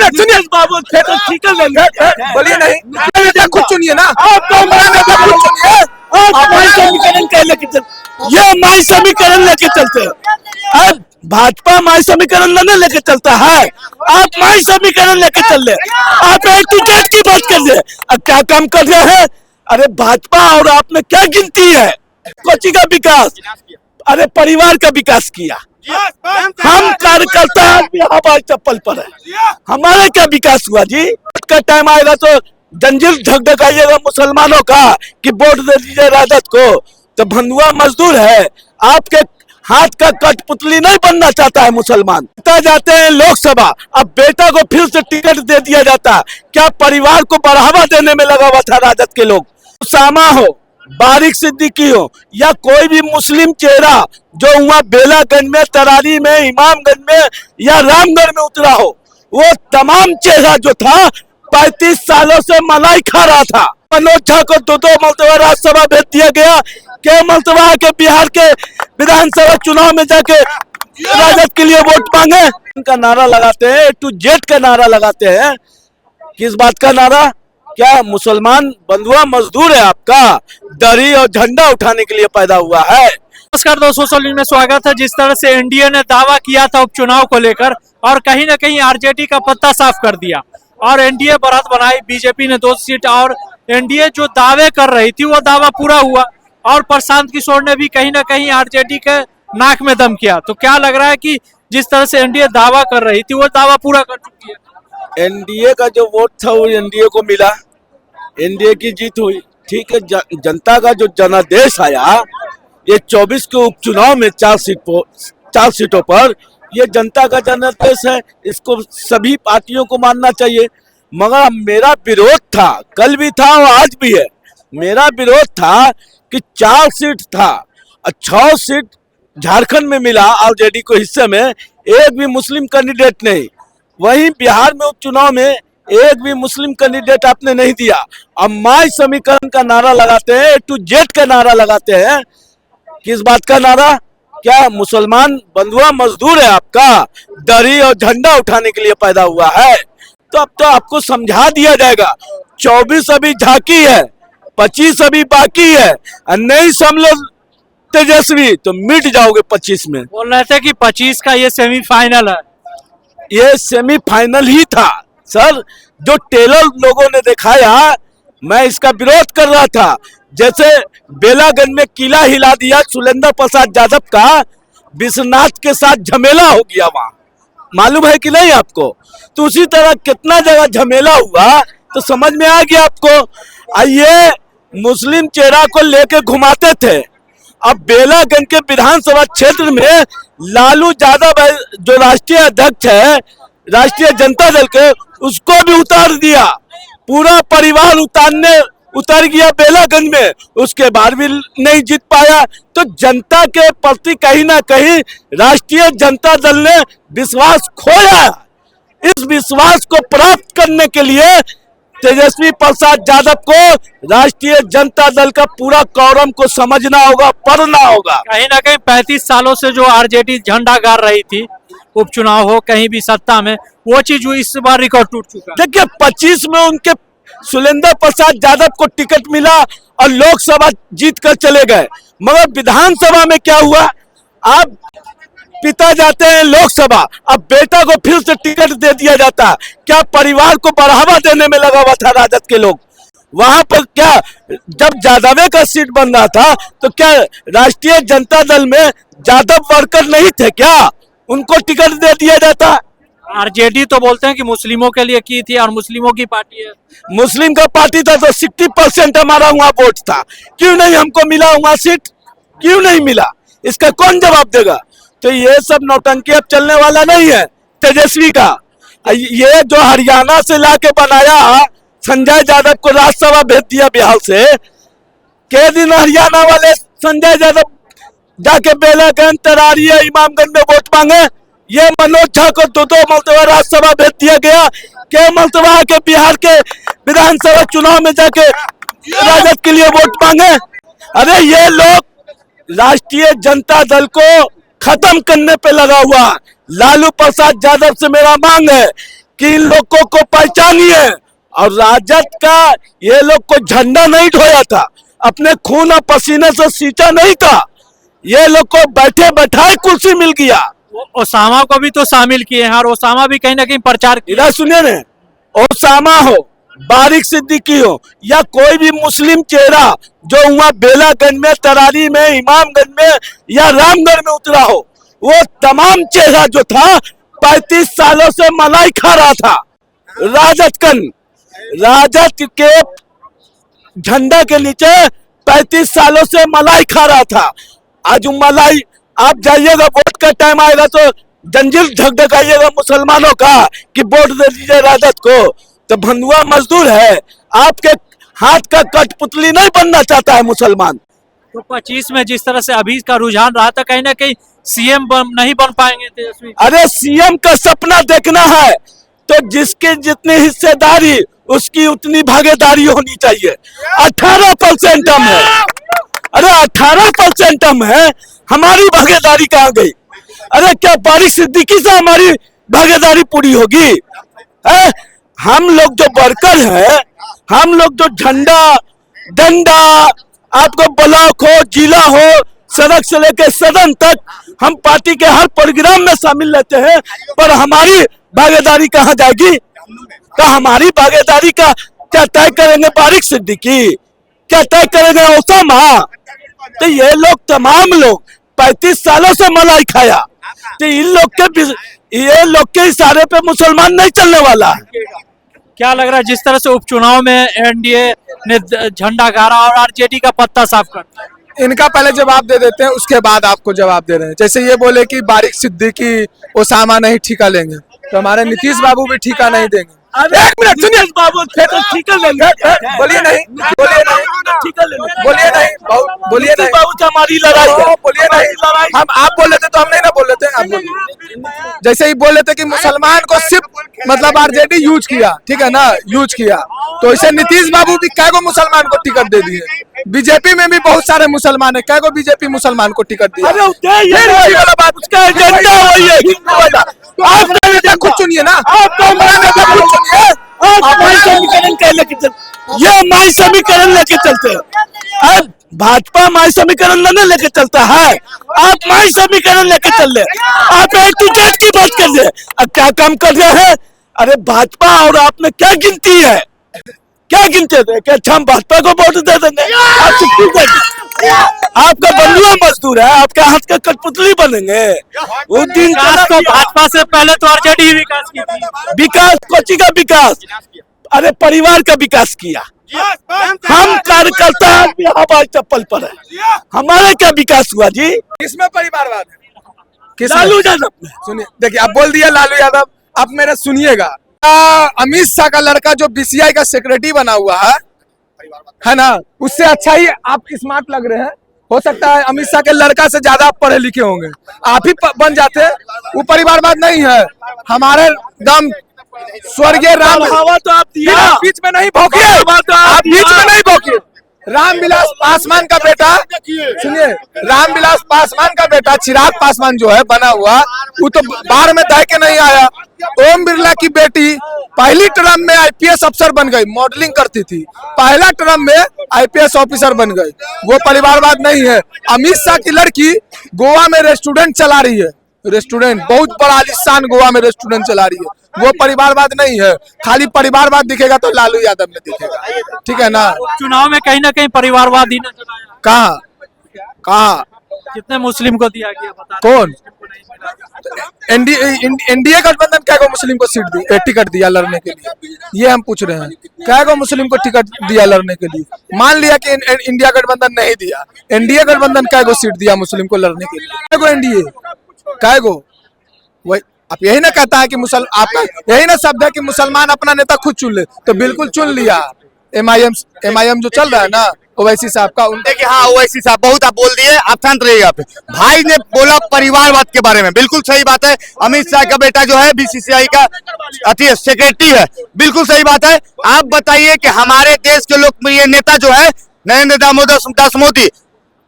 सुनिए सुनिए बाबू ठीक है बोलिए नहीं खुद सुनिए ना समीकरण क्या लेके चलते, ये माई समीकरण लेके चलते हैं। अब भाजपा माई समीकरण नहीं लेके चलता है, आप माई समीकरण लेके चल रहे, आप एक टू जेड की बात कर रहे। अब क्या काम कर रहे हैं? अरे भाजपा और आप में क्या गिनती है? कोची का विकास, अरे परिवार का विकास किया। हम कार्यकर्ता आदमी हवाई चप्पल पर है, हमारा क्या विकास हुआ जी? का टाइम आएगा तो जंजीर ढकढकाइएगा मुसलमानों का कि वोट दे दीजिए राजद को, तो भंडुआ मजदूर है, आपके हाथ का कठपुतली नहीं बनना चाहता है मुसलमान। जाते हैं लोकसभा, अब बेटा को फिर से टिकट दे दिया जाता, क्या परिवार को बढ़ावा देने में लगा हुआ था राजद के लोग? उसामा हो, बारिक सिद्दीकी हो या कोई भी मुस्लिम चेहरा जो वहाँ बेलागंज में, तरारी में, इमामगंज में या रामगढ़ में उतरा हो, वो तमाम चेहरा जो था 35 सालों से मलाई खा रहा था। मनोज झा को दो मरतबा राज्यसभा भेज दिया गया, के मरतबा के बिहार के विधानसभा चुनाव में जाके राजद के लिए वोट मांगे। उनका नारा लगाते हैं, टू जेड का नारा लगाते हैं। किस बात का नारा? क्या मुसलमान बंधुआ मजदूर है आपका? दरी और झंडा उठाने के लिए पैदा हुआ है। नमस्कार दोस्तों, सोशल मीडिया में स्वागत है। जिस तरह से एनडीए ने दावा किया था उपचुनाव को लेकर और कहीं ना कहीं आरजेडी का पत्ता साफ कर दिया और एनडीए बढ़त बनाई, बीजेपी ने 2 सीट और एनडीए जो दावे कर रही थी वो दावा पूरा हुआ और प्रशांत किशोर ने भी कहीं ना कहीं आरजेडी के नाक में दम किया। तो क्या लग रहा है कि जिस तरह से एनडीए दावा कर रही थी वो दावा पूरा कर चुकी है? एनडीए का जो वोट था वो एनडीए को मिला, एनडीए की जीत हुई। ठीक है, जनता का जो जनादेश आया ये 24 के उपचुनाव में 4 सीटों पर, ये जनता का जनादेश है, इसको सभी पार्टियों को मानना चाहिए। मगर मेरा विरोध था, कल भी था और आज भी है, मेरा विरोध था कि 4 सीट था और 6 सीट झारखंड में मिला आरजेडी को हिस्से में, एक भी मुस्लिम कैंडिडेट नहीं। वहीं बिहार में उपचुनाव में एक भी मुस्लिम कैंडिडेट आपने नहीं दिया। अब माई समीकरण का नारा लगाते हैं, टू जेड का नारा लगाते हैं। किस बात का नारा? क्या मुसलमान बंधुआ मजदूर है आपका? दरी और झंडा उठाने के लिए पैदा हुआ है। तो अब तो आपको समझा दिया जाएगा। 24 अभी झांकी है, 25 अभी बाकी है, और नहीं समझ तेजस्वी तो मिट जाओगे 25 में। बोल रहे थे कि 25 का ये सेमीफाइनल है। ये सेमीफाइनल ही था सर, जो टेलर लोगों ने दिखाया, मैं इसका विरोध कर रहा था। जैसे बेलागंज में किला हिला दिया सुलेंद्र प्रसाद यादव का, विश्वनाथ के साथ झमेला हो गया वहां, मालूम है कि नहीं आपको? तो उसी तरह कितना जगह झमेला हुआ, तो समझ में आ गया आपको। ये मुस्लिम चेहरा को लेके घुमाते थे। अब बेलागंज के विधानसभा क्षेत्र में लालू यादव जो राष्ट्रीय अध्यक्ष है राष्ट्रीय जनता दल के, उसको भी उतार दिया, पूरा परिवार उतर गया बेलागंज में, उसके बाद भी नहीं जीत पाया। तो जनता के प्रति कहीं ना कहीं राष्ट्रीय जनता दल ने विश्वास खोया। इस विश्वास को प्राप्त करने के लिए तेजस्वी प्रसाद यादव को राष्ट्रीय जनता दल का पूरा कौरम को समझना होगा, पढ़ना होगा। कहीं ना कहीं 35 सालों से जो आरजेडी झंडा गाड़ रही थी, उपचुनाव हो कहीं भी सत्ता में, वो चीज इस बार रिकॉर्ड टूट चुका है। देखिए 25 में उनके सुलेंद्र प्रसाद यादव को टिकट मिला और लोकसभा जीत कर चले गए, मगर विधानसभा में क्या हुआ? आप पिता जाते हैं लोकसभा, अब बेटा को फिर से टिकट दे दिया जाता, क्या परिवार को बढ़ावा देने में लगा हुआ था राजद के लोग? वहां पर क्या जब यादव का सीट बन रहा था तो क्या राष्ट्रीय जनता दल में यादव वर्कर नहीं थे क्या? उनको टिकट दे दिया जाता। आरजेडी तो बोलते हैं कि मुस्लिमों के लिए की थी और मुस्लिमों की पार्टी है। मुस्लिम का पार्टी था तो 60% हमारा वहां वोट था, क्यों नहीं हमको मिला वहां सीट? क्यों नहीं मिला? इसका कौन जवाब देगा? तो ये सब नौटंकी अब चलने वाला नहीं है तेजस्वी का। ये जो हरियाणा से लाके बनाया, संजय यादव को राज्यसभा भेज दिया बिहार से, के दिन हरियाणा वाले संजय यादव जाके बेलागंज, तरारी, इमामगंज में वोट मांगे? ये मनोज झा को दो मरतबा राज्यसभा भेज दिया गया, के मरतबा के बिहार के विधानसभा चुनाव में जाके राजद के लिए वोट मांगे? अरे ये लोग राष्ट्रीय जनता दल को खत्म करने पे लगा हुआ। लालू प्रसाद यादव से मेरा मांग है कि इन लोगों को पहचानिए। और राजद का ये लोग को झंडा नहीं ढोया था, अपने खून और पसीने से सींचा नहीं था, ये लोग को बैठे बैठाए कुर्सी मिल गया। ओसामा को भी तो शामिल किए हैं और ओसामा भी कहीं ना कहीं प्रचार किया। इधर सुनिए न, ओसामा हो, बारिक सिद्दीकी हो या कोई भी मुस्लिम चेहरा जो वहाँ बेलागंज में, तरारी में, इमामगंज में या रामगढ़ में उतरा हो, वो तमाम चेहरा जो था 35 सालों से मलाई खा रहा था। राजद के झंडा के नीचे 35 सालों से मलाई खा रहा था। आज मलाई, आप जाइएगा, वोट का टाइम आएगा तो जंजीर झकझकाइएगा मुसलमानों का कि वोट दे दीजिए राजद को। तो भंडुआ मजदूर है, आपके हाथ का कठपुतली नहीं बनना चाहता है मुसलमान। तो 25 में जिस तरह से अभी का रुझान रहा था, कहीं ना कहीं सीएम नहीं बन पाएंगे तेजस्वी। अरे सीएम का सपना देखना है तो जिसकी जितनी हिस्सेदारी उसकी उतनी भागीदारी होनी चाहिए। 18% हम है, अरे 18% हम है, हमारी भागीदारी कहाँ गई? अरे क्या बारिक सिद्दीकी से हमारी भागीदारी पूरी होगी? हम लोग जो वर्कर है, हम लोग जो झंडा डंडा, आपको ब्लॉक हो, जिला हो, सड़क से लेकर सदन तक हम पार्टी के हर प्रोग्राम में शामिल रहते हैं, पर हमारी भागीदारी कहाँ जाएगी? क्या हमारी भागीदारी का क्या तय करेंगे बारिक सिद्दीकी? क्या तय करेंगे ओसामा? तो ये लोग तमाम लोग 35 सालों से मलाई खाया, तो इन लोग ये लोग के इशारे पे मुसलमान नहीं चलने वाला है। क्या लग रहा है जिस तरह से उपचुनाव में एनडीए ने झंडा गाड़ा और आरजेडी का पत्ता साफ कर दिया? इनका पहले जवाब दे देते हैं, उसके बाद आपको जवाब दे रहे हैं। जैसे ये बोले कि बारिक सिद्दीकी ओसामा नहीं ठिका लेंगे, तो हमारे नीतीश बाबू भी ठिका नहीं देंगे। एक मिनट सुनिए बाबू, ठिका लेंगे, बोलिए नहीं, बोलिए नहीं, ठिका लेंगे, बोलिए नहीं, बोलिए नहीं बाबू से हमारी लड़ाई है, बोलिए नहीं। हम आप बोल लेते तो हम नहीं ना बोल लेते। आप बोल, जैसे ही बोल लेते कि मुसलमान को सिर्फ मतलब आरजेडी यूज किया, ठीक है ना, यूज किया, तो इसे नीतीश बाबू भी कैगो मुसलमान को टिकट दे दिए। बीजेपी में भी बहुत सारे मुसलमान है, कैगो बीजेपी मुसलमान को टिकट दिया। वाला बात, उसका एजेंडा वही है, हिंदू वाला। आप नेता खुद चुनिए ना, ये माई समीकरण लेके चलते हैं। अब भाजपा माई समीकरण नहीं लेके चलता है, आप माई समीकरण लेके चल रहे, आप एक टू जेड की बात कर रहे। अब क्या काम कर रहे हैं? अरे भाजपा और आप में क्या गिनती है? क्या गिनते थे कि अच्छा हम भाजपा को वोट दे देंगे? आप चुप्पी कर, आपका बंधुआ मजदूर है, आपके हाथ का कठपुतली बनेंगे। उस दिन तो भाजपा से पहले तो आरजेडी विकास की थी। विकास, कोची का विकास? अरे परिवार का विकास किया। हम कार्यकर्ता हवाई चप्पल पर है, हमारे क्या विकास हुआ जी? किसमें परिवारवाद है? लालू यादव में। सुनिए, देखिए आप बोल दिया लालू यादव, आप मेरा सुनिएगा। अमित शाह का लड़का जो बीसीआई का सेक्रेटरी बना हुआ है ना, उससे अच्छा ही आप स्मार्ट लग रहे हैं। हो सकता है अमित शाह के लड़का से ज्यादा आप पढ़े लिखे होंगे, आप ही बन जाते। वो परिवारवाद नहीं है, हमारे दम स्वर्गीय राम। हवा तो आप दिया, बीच में नहीं भौंकिए, आप बीच में नहीं भौंकिए। रामविलास पासवान का बेटा, सुनिए, रामविलास पासवान का बेटा चिराग पासवान जो है बना हुआ, वो तो बाहर में दह के नहीं आया। ओम बिरला की बेटी पहली टर्म में आईपीएस अफसर बन गई, मॉडलिंग करती थी, पहला टर्म में आईपीएस ऑफिसर बन गई। वो परिवारवाद नहीं है। अमित शाह की लड़की गोवा में रेस्टोरेंट चला रही है, रेस्टोरेंट बहुत बड़ा आलिशान गोवा में रेस्टोरेंट चला रही है। वो परिवारवाद नहीं है। खाली परिवारवाद दिखेगा तो लालू यादव में दिखेगा, ठीक है ना। चुनाव में कहीं ना कहीं परिवारवाद ही नजर आया। कहाँ कहाँ कितने मुस्लिम को दिया गया बता? कौन? एनडीए गठबंधन क्या को मुस्लिम को सीट दी, टिकट दिया लड़ने के लिए? ये हम पूछ रहे हैं, क्या को मुस्लिम को टिकट दिया लड़ने के लिए? मान लिया कि इंडिया गठबंधन नहीं दिया, एनडीए गठबंधन क्या को सीट दिया मुस्लिम को लड़ने के लिए? क्या को एनडीए, क्या को? वही आप यही ना कहता है कि आपका यही ना शब्द है कि मुसलमान अपना नेता खुद चुन ले, तो बिल्कुल चुन लिया। एमआईएम जो चल रहा है ना, ओवैसी साहब का, देखिए हाँ, ओवैसी साहब बहुत आप बोल दिए, आप शांत रहिएगा। भाई ने बोला परिवारवाद के बारे में, बिल्कुल सही बात है। अमित शाह का बेटा जो है बीसीसीआई का सेक्रेटरी है, बिल्कुल सही बात है। आप बताइए कि हमारे देश के लोकप्रिय नेता जो है नरेंद्र दामोदर दास मोदी,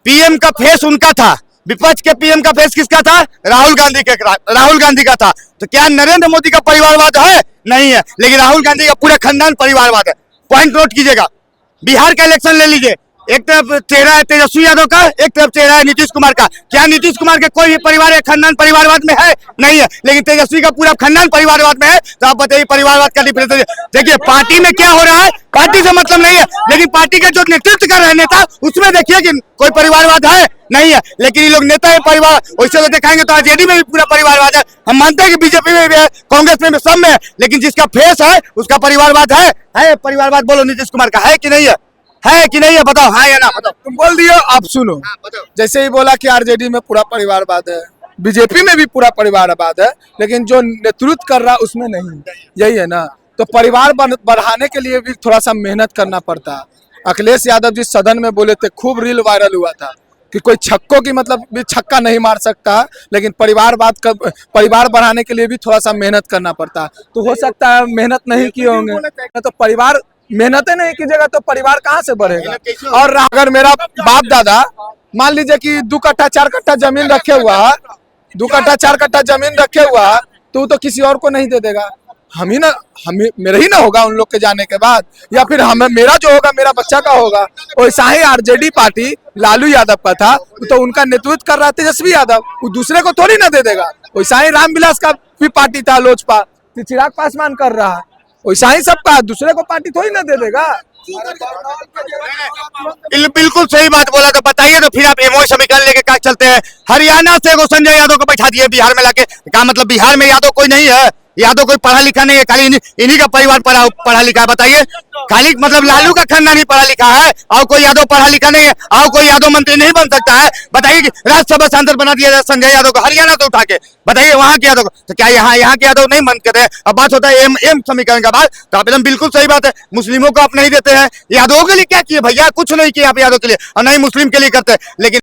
पीएम का फेस उनका था, विपक्ष के पीएम का फेस किसका था? राहुल गांधी का था। तो क्या नरेंद्र मोदी का परिवारवाद है? नहीं है। लेकिन राहुल गांधी का पूरा खानदान परिवारवाद है। पॉइंट नोट कीजिएगा। बिहार का इलेक्शन ले लीजिए, एक तरफ चेहरा है तेजस्वी यादव का, एक तरफ चेहरा है नीतीश कुमार का। क्या नीतीश कुमार के कोई भी परिवार या खानदान परिवारवाद में है? नहीं है। लेकिन तेजस्वी का पूरा खानदान परिवारवाद में है। तो आप बताइए परिवारवाद का डिफरेंस। देखिए पार्टी में क्या हो रहा है, पार्टी से मतलब नहीं है, लेकिन पार्टी का जो नेतृत्व कर रहे नेता उसमें देखिए कि कोई परिवारवाद है? नहीं है। लेकिन ये लोग नेता है परिवार, वैसे तो दिखाएंगे तो आरजेडी में भी पूरा परिवारवाद है। हम मानते हैं कि बीजेपी में भी है, कांग्रेस में भी, सब में है, लेकिन जिसका फेस है उसका परिवारवाद है परिवारवाद। बोलो नीतीश कुमार का है कि नहीं है? है कि नहीं है? बताओ हाँ या ना बताओ। तुम बोल दियो, आप सुनो। जैसे ही बोला कि आरजेडी में पूरा परिवारवाद है, बीजेपी में भी पूरा परिवारवाद है, लेकिन जो नेतृत्व कर रहा उसमें नहीं। यही है ना। तो परिवार बढ़ाने के लिए भी थोड़ा सा मेहनत करना पड़ता है। अखिलेश यादव जी सदन में बोले थे, खूब रील वायरल हुआ था कि कोई छक्कों की मतलब भी छक्का नहीं मार सकता, लेकिन परिवार बढ़ाने के लिए भी थोड़ा सा मेहनत करना पड़ता है। तो हो सकता है मेहनत नहीं किए होंगे तो परिवार मेहनत नहीं कीजिएगा तो परिवार कहाँ से बढ़ेगा। और अगर मेरा बाप दादा मान लीजिए कि 2 कट्ठा 4 कट्ठा जमीन रखे हुआ, 2 कट्ठा 4 कट्ठा जमीन रखे हुआ, तो किसी और को नहीं दे देगा। मेरा ही ना होगा उन लोग के जाने के बाद, या फिर मेरा जो होगा मेरा बच्चा का होगा। वैसा ही आरजेडी पार्टी लालू यादव का था, तो उनका नेतृत्व कर रहा तेजस्वी यादव, वो दूसरे को थोड़ी ना दे देगा। वैसा ही रामविलास का भी पार्टी था लोजपा, चिराग पासवान कर रहा है। वैसा ही सबका, दूसरे को पार्टी थोड़ी ना दे देगा। बिल्कुल सही बात बोला। तो बताइए, तो फिर आप एमओयू समीकरण लेके क्या चलते हैं? हरियाणा से संजय यादव को बैठा दिए बिहार में लाके। क्या मतलब बिहार में यादव कोई नहीं है? यादव कोई पढ़ा लिखा नहीं है, खाली इन्हीं का परिवार पढ़ा लिखा है। बताइए, खाली मतलब लालू का खानदान ही पढ़ा लिखा है और कोई यादव पढ़ा लिखा नहीं है और कोई यादव मंत्री नहीं बन सकता है? बताइए कि राज्यसभा सांसद बना दिया जाए संजय यादव को हरियाणा से उठा के। बताइए वहां के यादव को, तो क्या यहाँ के यादव नहीं मन करते हैं? अब बात होता है एम समीकरण का बात, तो आप एकदम बिल्कुल सही बात है। मुस्लिमों को आप नहीं देते हैं, यादवों के लिए क्या किए भैया? कुछ नहीं किया आप यादव के लिए, और नहीं मुस्लिम के लिए करते हैं। लेकिन